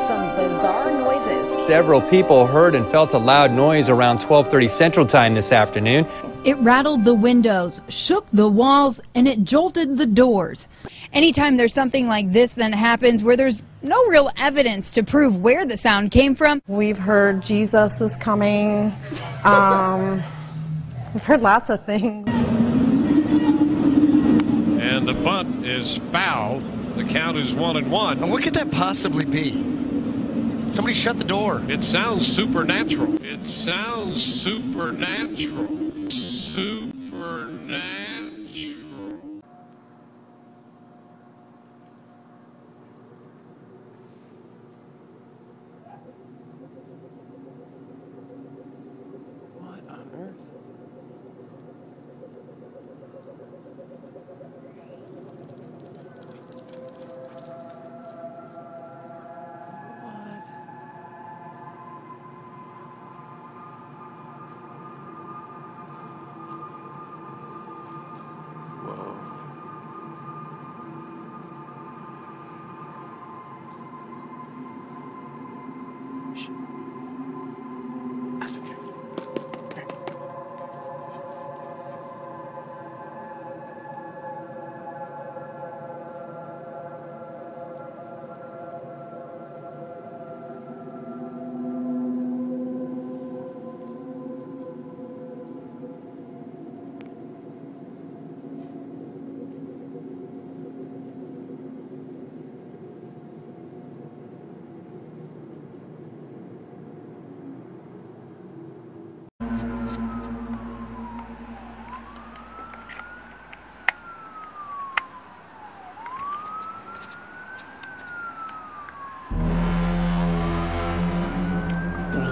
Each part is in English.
some bizarre noises. Several people heard and felt a loud noise around 12:30 Central Time this afternoon. It rattled the windows, shook the walls, and it jolted the doors. Anytime there's something like this that happens where there's no real evidence to prove where the sound came from. We've heard Jesus is coming. We've heard lots of things. And the bunt is foul. The count is 1-1. Now what could that possibly be? Somebody shut the door. It sounds supernatural. It sounds supernatural. Supernatural. What on earth?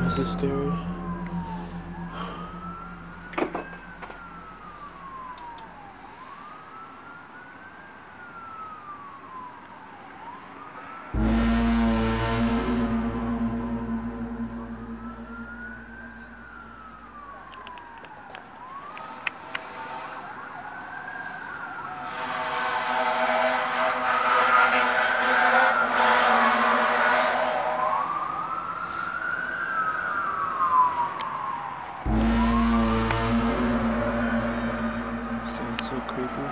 This is scary. Sounds so creepy.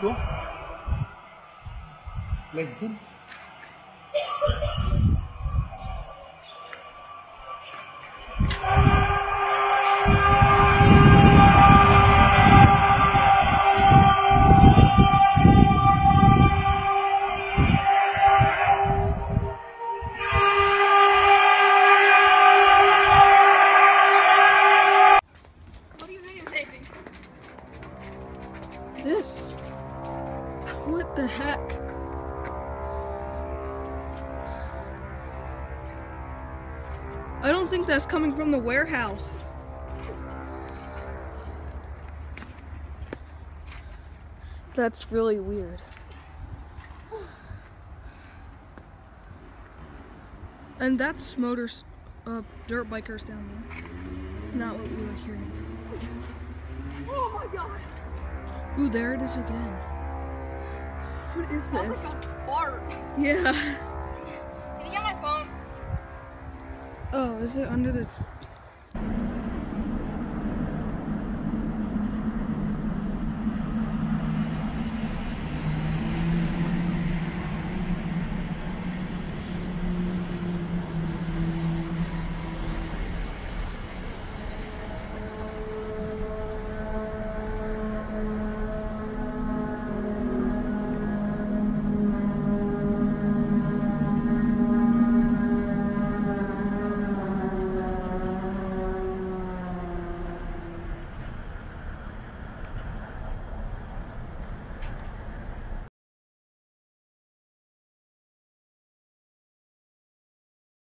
chúa. Lên thêm. This? What the heck? I don't think that's coming from the warehouse. That's really weird. And that's dirt bikers down there. It's not what we were hearing. Oh my god! Ooh, there it is again. What is this? Sounds like a fart. Yeah. Can you get my phone? Oh, is it under the